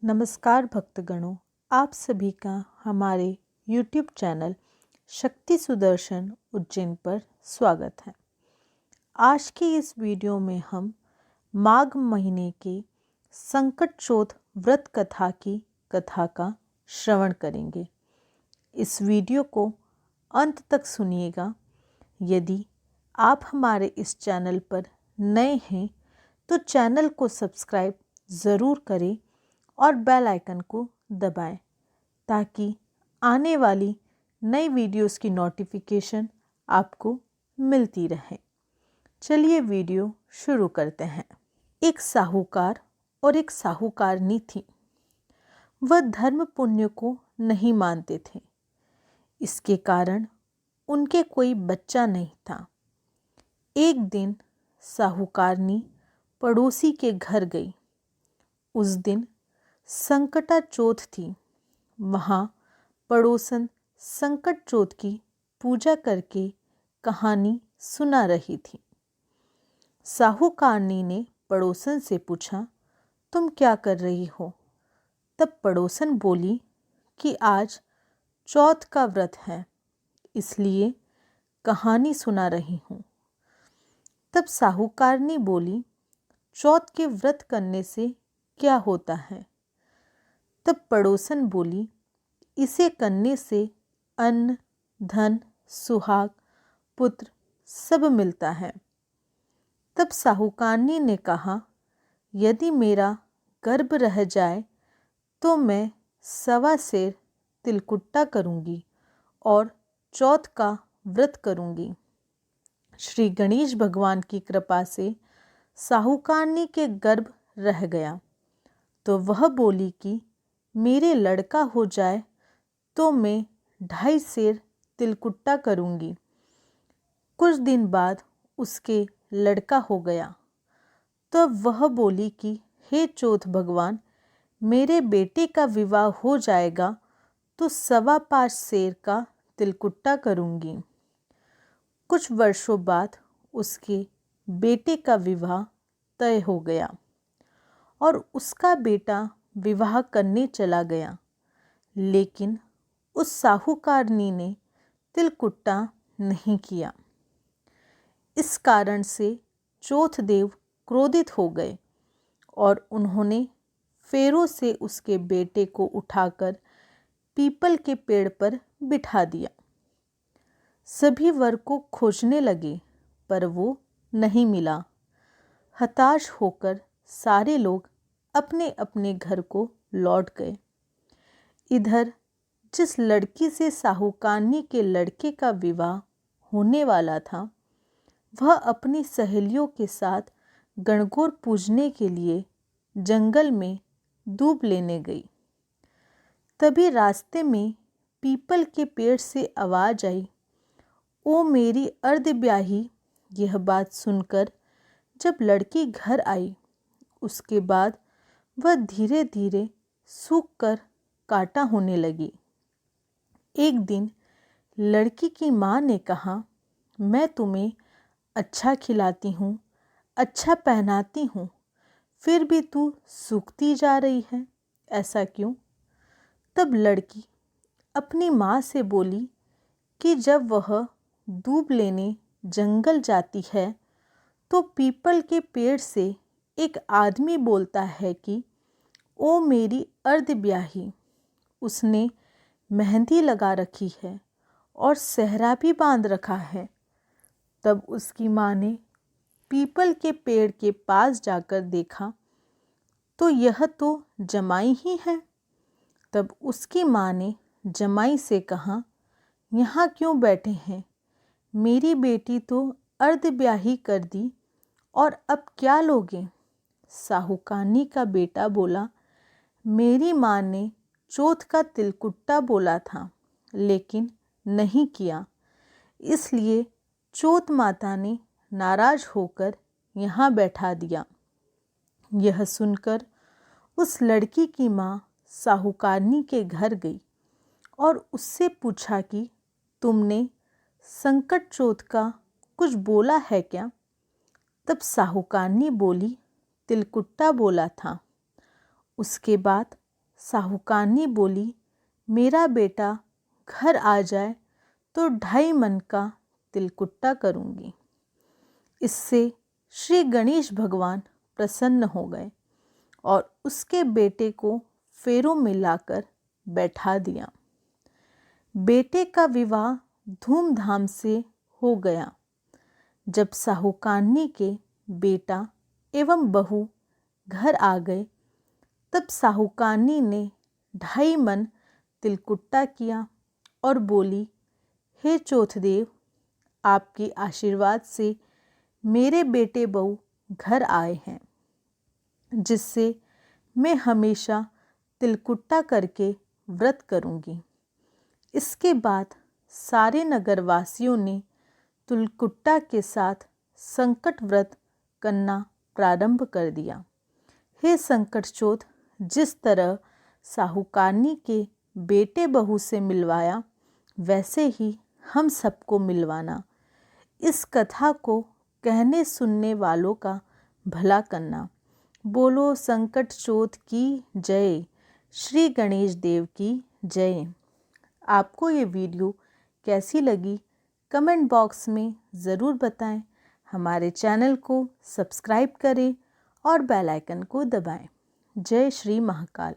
नमस्कार भक्तगणों, आप सभी का हमारे YouTube चैनल शक्ति सुदर्शन उज्जैन पर स्वागत है। आज की इस वीडियो में हम माघ महीने के संकट चौथ व्रत कथा की कथा का श्रवण करेंगे। इस वीडियो को अंत तक सुनिएगा। यदि आप हमारे इस चैनल पर नए हैं तो चैनल को सब्सक्राइब ज़रूर करें और बेल आइकन को दबाएं ताकि आने वाली नई वीडियोस की नोटिफिकेशन आपको मिलती रहे। चलिए वीडियो शुरू करते हैं। एक साहूकार और एक साहूकारनी थी। वह धर्म पुण्य को नहीं मानते थे। इसके कारण उनके कोई बच्चा नहीं था। एक दिन साहूकारनी पड़ोसी के घर गई। उस दिन संकटा चौथ थी। वहाँ पड़ोसन संकट चौथ की पूजा करके कहानी सुना रही थी। साहूकारनी ने पड़ोसन से पूछा, तुम क्या कर रही हो? तब पड़ोसन बोली कि आज चौथ का व्रत है, इसलिए कहानी सुना रही हूँ। तब साहूकारनी बोली, चौथ के व्रत करने से क्या होता है? तब पड़ोसन बोली, इसे करने से अन्न, धन, सुहाग, पुत्र सब मिलता है। तब साहूकारनी ने कहा, यदि मेरा गर्भ रह जाए तो मैं 1.25 सेर तिलकुट्टा करूँगी और चौथ का व्रत करूँगी। श्री गणेश भगवान की कृपा से साहूकारनी के गर्भ रह गया तो वह बोली कि मेरे लड़का हो जाए तो मैं 2.5 सेर तिलकुट्टा करूँगी। कुछ दिन बाद उसके लड़का हो गया तो वह बोली कि हे चौथ भगवान, मेरे बेटे का विवाह हो जाएगा तो 5.25 सेर का तिलकुट्टा करूँगी। कुछ वर्षों बाद उसके बेटे का विवाह तय हो गया और उसका बेटा विवाह करने चला गया, लेकिन उस साहूकारनी ने तिलकुट्टा नहीं किया। इस कारण से चौथ देव क्रोधित हो गए और उन्होंने फेरों से उसके बेटे को उठाकर पीपल के पेड़ पर बिठा दिया। सभी वर को खोजने लगे पर वो नहीं मिला। हताश होकर सारे लोग अपने अपने घर को लौट गए। इधर जिस लड़की से साहूकारनी के लड़के का विवाह होने वाला था, वह अपनी सहेलियों के साथ गणगौर पूजने के लिए जंगल में दूब लेने गई। तभी रास्ते में पीपल के पेड़ से आवाज आई, ओ मेरी अर्धब्याही। यह बात सुनकर जब लड़की घर आई, उसके बाद वह धीरे धीरे सूख कर काटा होने लगी। एक दिन लड़की की माँ ने कहा, मैं तुम्हें अच्छा खिलाती हूँ, अच्छा पहनाती हूँ, फिर भी तू सूखती जा रही है, ऐसा क्यों? तब लड़की अपनी माँ से बोली कि जब वह दूब लेने जंगल जाती है तो पीपल के पेड़ से एक आदमी बोलता है कि ओ मेरी अर्धब्याही। उसने मेहंदी लगा रखी है और सेहरा भी बांध रखा है। तब उसकी माँ ने पीपल के पेड़ के पास जाकर देखा तो यह तो जमाई ही है। तब उसकी माँ ने जमाई से कहा, यहाँ क्यों बैठे हैं? मेरी बेटी तो अर्धब्याही कर दी और अब क्या लोगे? साहूकारनी का बेटा बोला, मेरी माँ ने चौथ का तिलकुट्टा बोला था लेकिन नहीं किया, इसलिए चौथ माता ने नाराज होकर यहाँ बैठा दिया। यह सुनकर उस लड़की की माँ साहूकारनी के घर गई और उससे पूछा कि तुमने संकट चौथ का कुछ बोला है क्या? तब साहूकारनी बोली, तिलकुट्टा बोला था। उसके बाद साहूकारनी बोली, मेरा बेटा घर आ जाए तो 2.5 मन का तिलकुट्टा करूँगी। इससे श्री गणेश भगवान प्रसन्न हो गए और उसके बेटे को फेरों में लाकर बैठा दिया। बेटे का विवाह धूमधाम से हो गया। जब साहूकारनी के बेटा एवं बहू घर आ गए तब साहूकारनी ने 2.5 मन तिलकुट्टा किया और बोली, हे चौथदेव, आपके आशीर्वाद से मेरे बेटे बहू घर आए हैं, जिससे मैं हमेशा तिलकुट्टा करके व्रत करूँगी। इसके बाद सारे नगरवासियों ने तिलकुट्टा के साथ संकट व्रत करना प्रारंभ कर दिया। हे संकट चौथ, जिस तरह साहूकारनी के बेटे बहू से मिलवाया, वैसे ही हम सबको मिलवाना। इस कथा को कहने सुनने वालों का भला करना। बोलो संकट चौथ की जय, श्री गणेश देव की जय। आपको ये वीडियो कैसी लगी कमेंट बॉक्स में ज़रूर बताएं। हमारे चैनल को सब्सक्राइब करें और बेल आइकन को दबाएं। जय श्री महाकाल।